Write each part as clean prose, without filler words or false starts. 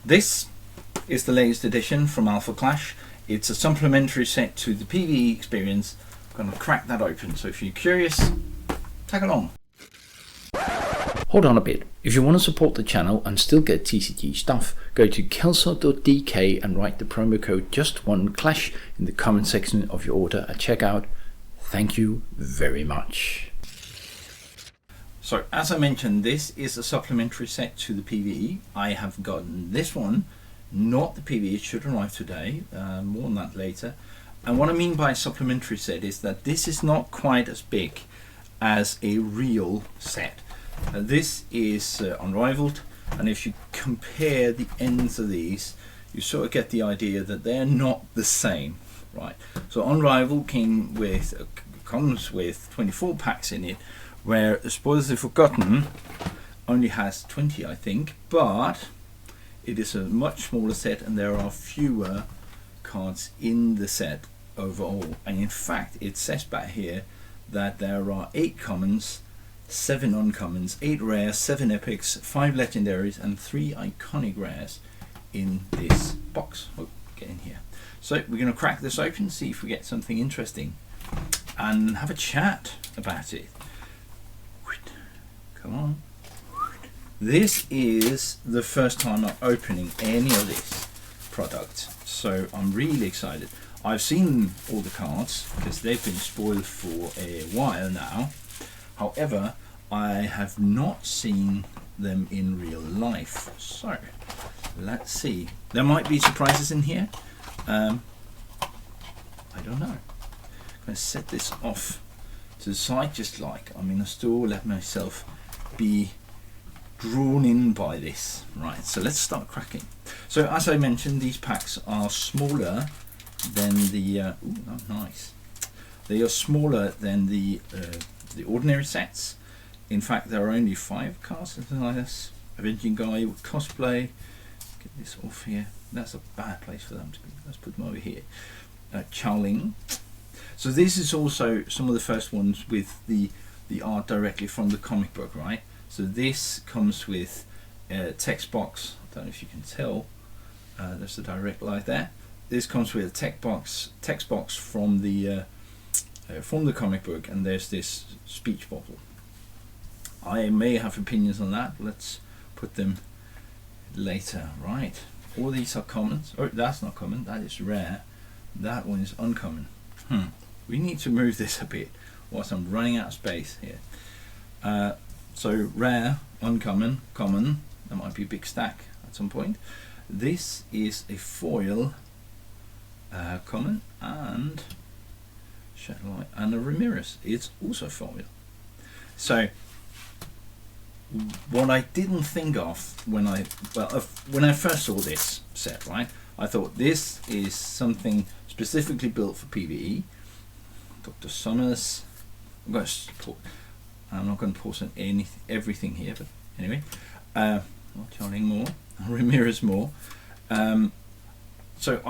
This is the latest edition from Alpha Clash. It's a supplementary set to the PvE experience. I'm going to crack that open, so if you're curious, tag along. Hold on a bit. If you want to support the channel and still get TCG stuff, go to kelso.dk and write the promo code just1clash in the comment section of your order at checkout. Thank you very much. So as I mentioned, this is a supplementary set to the PvE. I have gotten this one, not the PvE. It should arrive today, more on that later. And what I mean by supplementary set is that this is not quite as big as a real set. This is unrivaled, and if you compare the ends of these, you sort of get the idea that they're not the same, right? So unrivaled comes with 24 packs in it, where the Spoils of the Forgotten only has 20, I think, but it is a much smaller set and there are fewer cards in the set overall. And in fact, it says back here that there are 8 commons, 7 uncommons, 8 rares, 7 epics, 5 legendaries and 3 iconic rares in this box. Oh, get in here. So we're going to crack this open, see if we get something interesting and have a chat about it. Come on. This is the first time I'm opening any of this product, so I'm really excited. I've seen all the cards because they've been spoiled for a while now. However, I have not seen them in real life. So let's see. There might be surprises in here. I don't know. I'm going to set this off to the side just like I'm in a store. Let myself be drawn in by this. Right, so let's start cracking. So as I mentioned, these packs are smaller than the ooh, oh, nice. They are smaller than the ordinary sets. In fact, there are only 5 cards, something like this. Avenging Guy with cosplay. Get this off here. That's a bad place for them to be. Let's put them over here. Chowling. So this is also some of the first ones with the art directly from the comic book, right? So this comes with a text box. I don't know if you can tell. There's a direct light there. This comes with a text box from the comic book, and there's this speech bottle. I may have opinions on that. Let's put them later. Right. All these are commons. Oh, that's not common. That is rare. That one is uncommon. We need to move this a bit whilst I'm running out of space here. So rare, uncommon, common. That might be a big stack at some point. This is a foil common and Shadowlight and a Ramirez. It's also foil. So what I didn't think of when I first saw this set, right? I thought this is something specifically built for PvE. Dr. Summers. I'm not going to pause on everything here, but anyway, Charlie more, Ramirez more. So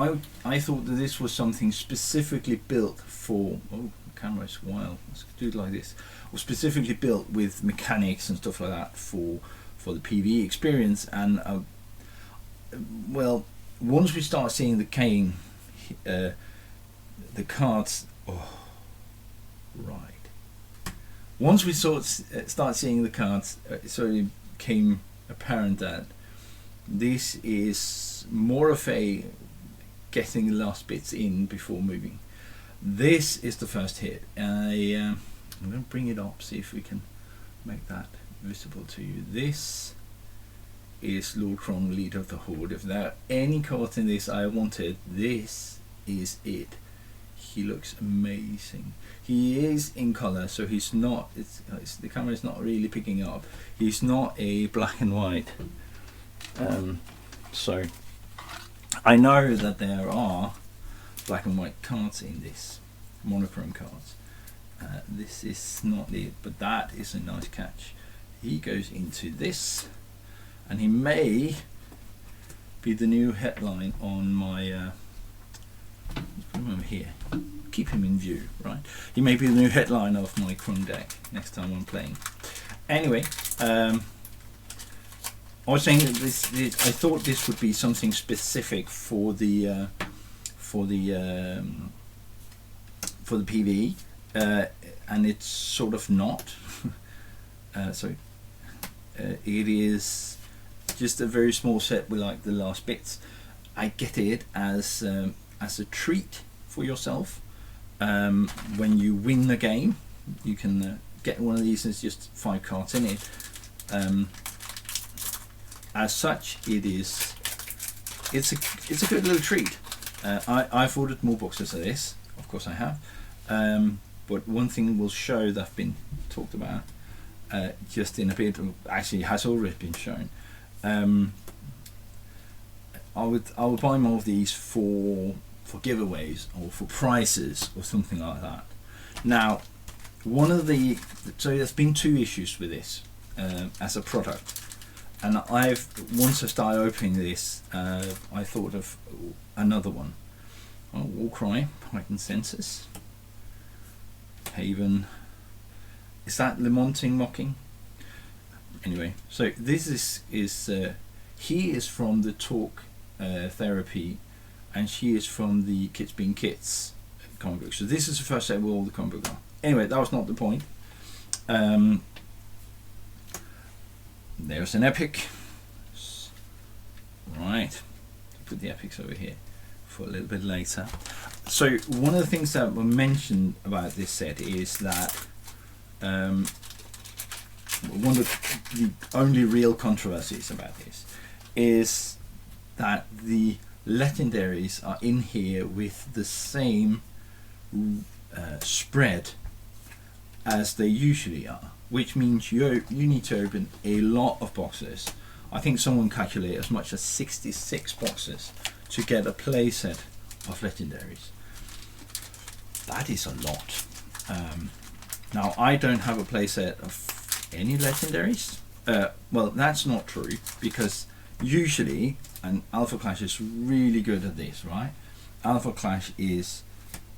I thought that this was something specifically built for. Oh, the camera is wild. Let's do it like this. Or specifically built with mechanics and stuff like that for the PvE experience. And well, once we start seeing the cards. Oh, right. Once we start seeing the cards, it sort of became apparent that this is more of a getting the last bits in before moving. This is the first hit. I'm going to bring it up, see if we can make that visible to you. This is Lord Krungs, Leader of the Horde. If there are any cards in this I wanted, this is it. He looks amazing. He is in color, so he's not. The camera is not really picking up. He's not a black and white. So I know that there are black and white cards in this, monochrome cards. This is not it, but that is a nice catch. He goes into this, and he may be the new headline on my. Let's put him over here. Keep him in view, right? He may be the new headline of my Krung deck next time I'm playing. Anyway, I was saying that I thought this would be something specific for the PvE, and it's sort of not. It is just a very small set with like the last bits. I get it as a treat for yourself. When you win the game, you can get one of these. There's just 5 cards in it. As such, it's a good little treat. I've ordered more boxes of this, of course I have. But one thing will show that's been talked about just in a bit, actually has already been shown. I would buy more of these for giveaways or for prizes or something like that. Now, so there's been 2 issues with this as a product, and once I started opening this, I thought of another one. Warcry, Heightened Senses, Haven. Is that Lemonting Mocking? Anyway, so this is he is from the Talk Therapy, and she is from the Kits Being Kits comic book. So this is the first set where all the comic books are. Anyway, that was not the point. There's an epic. Right, put the epics over here for a little bit later. So one of the things that were mentioned about this set is that one of the only real controversies about this is that the legendaries are in here with the same spread as they usually are, which means you need to open a lot of boxes. I think someone calculated as much as 66 boxes to get a play set of legendaries. That is a lot. Now, I don't have a play set of any legendaries. Well, that's not true, because usually, and Alpha Clash is really good at this, right? Alpha Clash is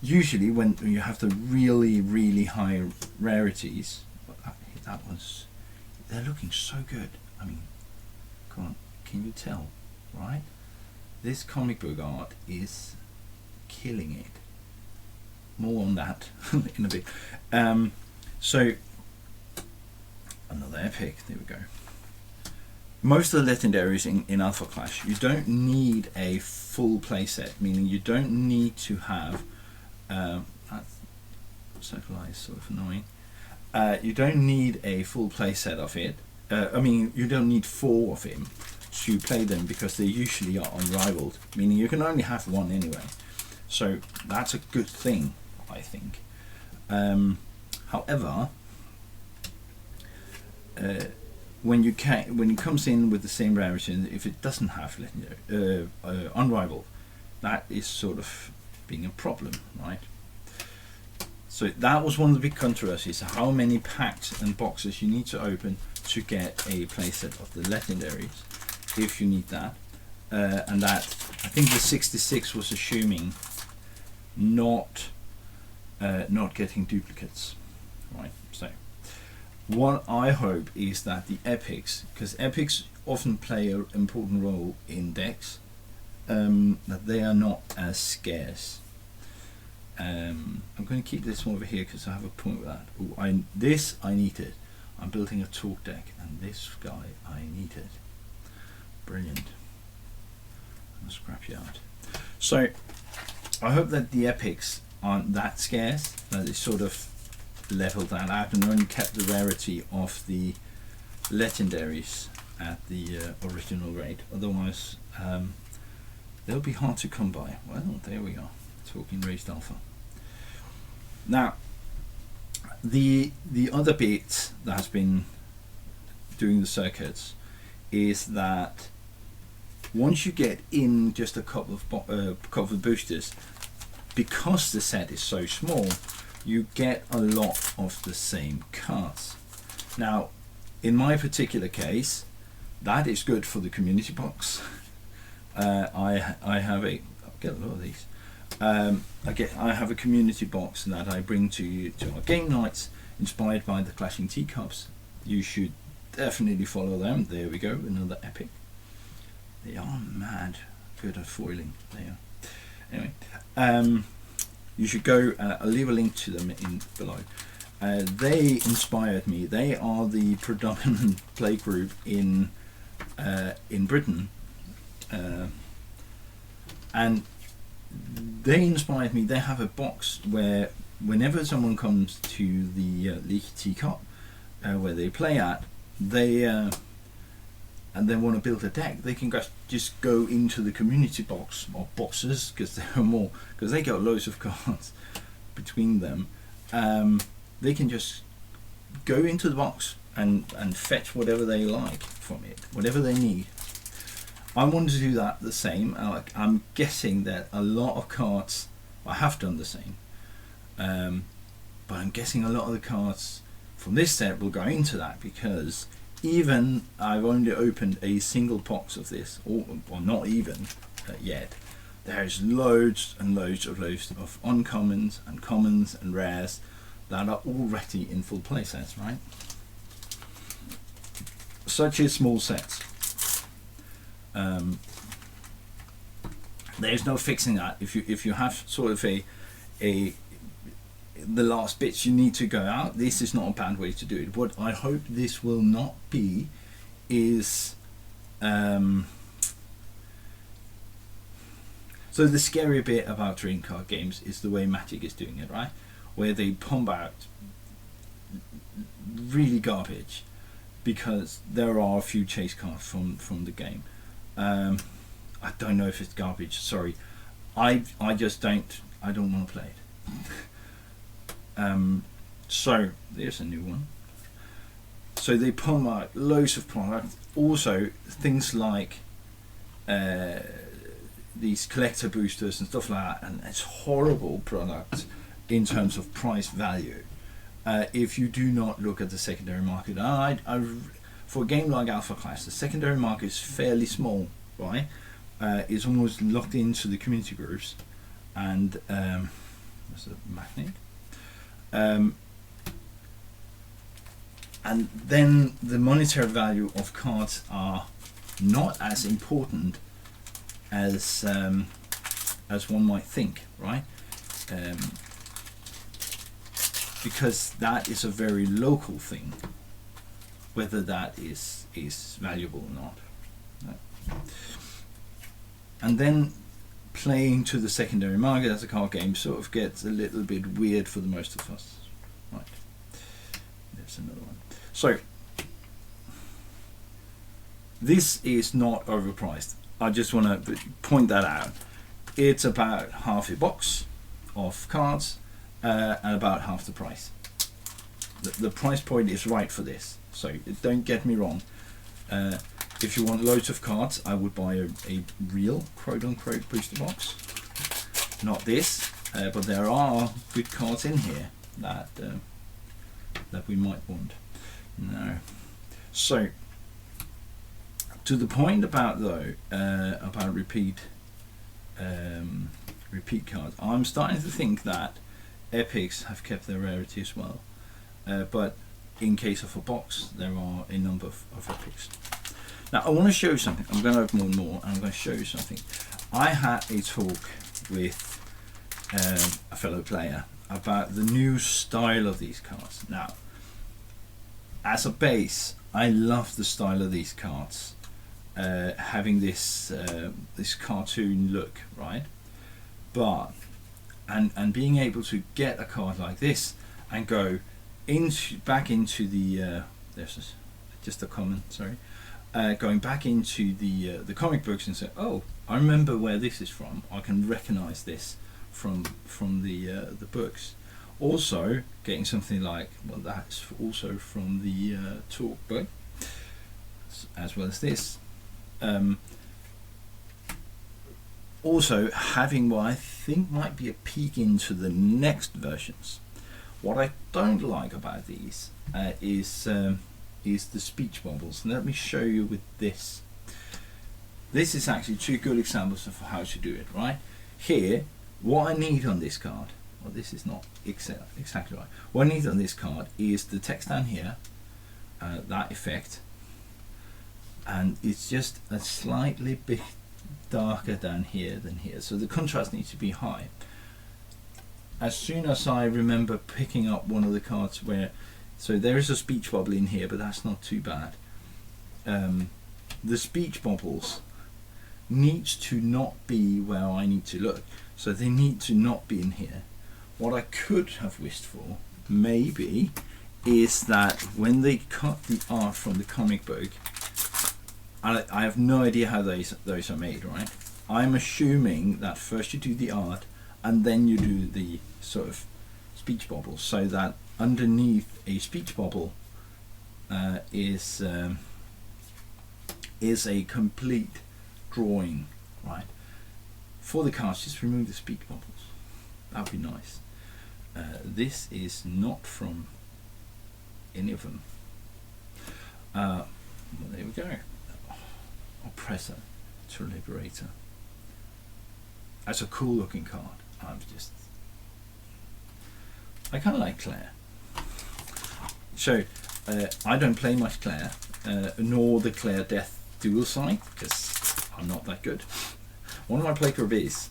usually when you have the really high rarities. They're looking so good. I mean, come on, can you tell, right? This comic book art is killing it. More on that in a bit. So another epic, there we go. Most of the legendaries in Alpha Clash, you don't need a full playset, meaning you don't need to have that circle eye is sort of annoying. You don't need a full playset of it. I mean, you don't need 4 of him to play them, because they usually are unrivaled, meaning you can only have 1 anyway. So that's a good thing, I think. However, when it comes in with the same rarity, if it doesn't have legendary, unrivaled, that is sort of being a problem, right? So that was one of the big controversies: how many packs and boxes you need to open to get a playset of the legendaries, if you need that. And that, I think the 66 was assuming not getting duplicates, right? So what I hope is that the epics, because epics often play an important role in decks, that they are not as scarce. I'm going to keep this one over here because I have a point with that. Ooh, I need it. I'm building a talk deck, and this guy I need it. Brilliant. I'm a scrapyard. So I hope that the epics aren't that scarce, that they sort of leveled that out and only kept the rarity of the legendaries at the original rate. Otherwise, they'll be hard to come by. Well, there we are, talking raised alpha. Now, the other bit that has been doing the circuits is that once you get in just a couple of boosters, because the set is so small, you get a lot of the same cards. Now, in my particular case, that is good for the community box. I have I'll get a lot of these. I have a community box that I bring to our game nights, inspired by the Clashing Teacups. You should definitely follow them. There we go, another epic. They are mad good at foiling. They are. Anyway, you should go. I'll leave a link to them in below. They inspired me. They are the predominant play group in Britain, and they inspired me. They have a box where whenever someone comes to the Leaky Cup, where they play at, they and they want to build a deck, they can just go into the community box, or boxes, because there are more, because they got loads of cards between them. They can just go into the box and fetch whatever they like from it, whatever they need. I want to do that the same. I'm guessing that a lot of cards, I have done the same, but I'm guessing a lot of the cards from this set will go into that, because even I've only opened a single box of this, or not even yet, there's loads and loads of uncommons and commons and rares that are already in full play sets, right? Such as small sets. There's no fixing that. If you have sort of the last bits you need to go out, this is not a bad way to do it. What I hope this will not be is so the scary bit about trading card games is the way Magic is doing it, right? Where they pump out really garbage because there are a few chase cards from the game. I don't know if it's garbage, sorry. I just don't want to play it. So there's a new one. So they pump out loads of product. Also things like these collector boosters and stuff like that, and it's horrible product in terms of price value. If you do not look at the secondary market, for a game like Alpha Clash, the secondary market is fairly small, right? It's almost locked into the community groups, and there's a magnet. And then the monetary value of cards are not as important as one might think, right? Because that is a very local thing, whether that is valuable or not. And then playing to the secondary market as a card game sort of gets a little bit weird for the most of us. Right, there's another one. So this is not overpriced. I just want to point that out. It's about half a box of cards and about half the price. The price point is right for this, so don't get me wrong. If you want loads of cards, I would buy a real quote-unquote booster box, not this, but there are good cards in here that we might want. No. So to the point about about repeat cards, I'm starting to think that epics have kept their rarity as well, but in case of a box there are a number of epics. Now I want to show you something. I'm going to open more and more, and I'm going to show you something. I had a talk with a fellow player about the new style of these cards. Now, as a base, I love the style of these cards, having this this cartoon look, right? But and being able to get a card like this and go back into the there's just a comment, sorry. Going back into the comic books and say, oh, I remember where this is from. I can recognize this from the books. Also, getting something like, well, that's also from the talk book, as well as this. Also, having what I think might be a peek into the next versions. What I don't like about these is the speech bubbles. Let me show you with this. This is actually two good examples of how to do it, right? Here, what I need on this card, well, this is not exactly right. What I need on this card is the text down here, that effect, and it's just a slightly bit darker down here than here, so the contrast needs to be high. As soon as I remember picking up one of the cards where, so there is a speech bubble in here, but that's not too bad. The speech bubbles needs to not be where I need to look, so they need to not be in here. What I could have wished for maybe is that when they cut the art from the comic book, I have no idea how those are made, right? I'm assuming that first you do the art and then you do the sort of speech bubble, so that underneath a speech bubble is a complete drawing, right? For the cards, just remove the speech bubbles. That would be nice. This is not from any of them. Well, there we go. Oppressor to Liberator. That's a cool looking card. I kind of like Claire. So I don't play much Claire, nor the Claire Death dual side, because I'm not that good. One of my play group is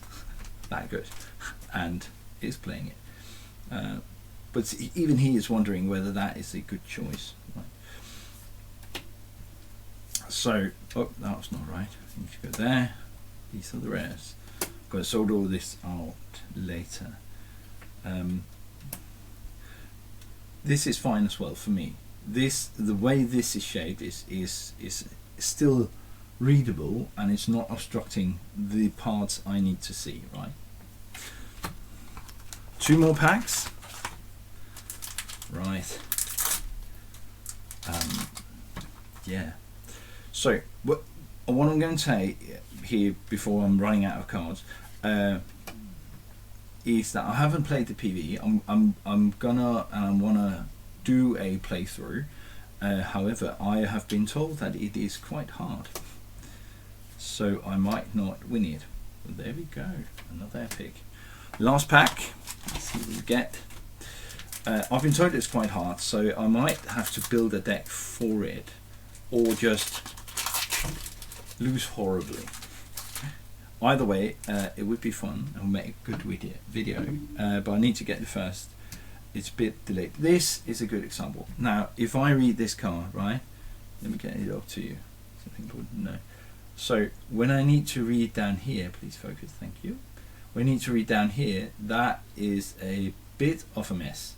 that good and is playing it, but even he is wondering whether that is a good choice. Right. So, oh, that was not right. I need to go there. These are the rares. I'm going to sort all this out later. This is fine as well for me. The way this is shaped is still readable, and it's not obstructing the parts I need to see, right? 2 more packs. Right. Yeah. So what I'm going to say here before I'm running out of cards is that I haven't played the PvE. I'm gonna do a playthrough. However, I have been told that it is quite hard, so I might not win it. But there we go, another epic. Last pack. Let's see what we get. I've been told it's quite hard, so I might have to build a deck for it, or just lose horribly. Either way, it would be fun and make a good video, but I need to get the first. It's a bit delayed. This is a good example. Now, if I read this card, right, let me get it up to you so people would know. So when I need to read down here, please focus, thank you. When I need to read down here, that is a bit of a mess,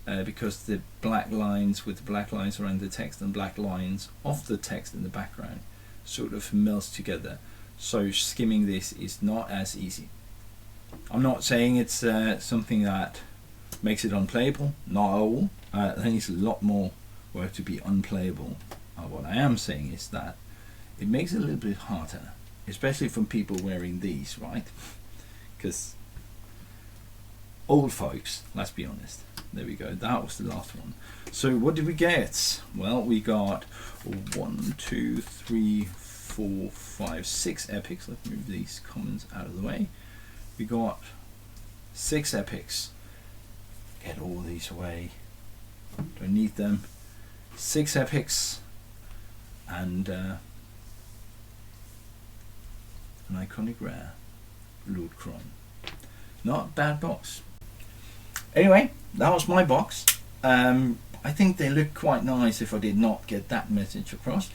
because the black lines with the black lines around the text and black lines of the text in the background sort of melts together. So skimming this is not as easy. I'm not saying it's something that makes it unplayable, not at all. I think it's a lot more work to be unplayable. What I am saying is that it makes it a little bit harder, especially from people wearing these, right? Because old folks, let's be honest. There we go, that was the last one. So what did we get? Well, we got 1, 2, 3, 4, 5, 6 epics. Let's move these commons out of the way. We got 6 epics. Get all these away. Don't need them. 6 epics and an iconic rare, Lord Krungs. Not a bad box. Anyway, that was my box. I think they look quite nice if I did not get that message across.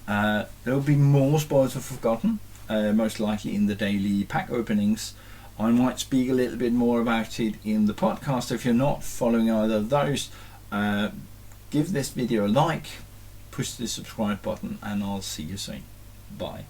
There will be more Spoils of Forgotten, most likely in the daily pack openings. I might speak a little bit more about it in the podcast. If you're not following either of those, give this video a like, push the subscribe button, and I'll see you soon. Bye.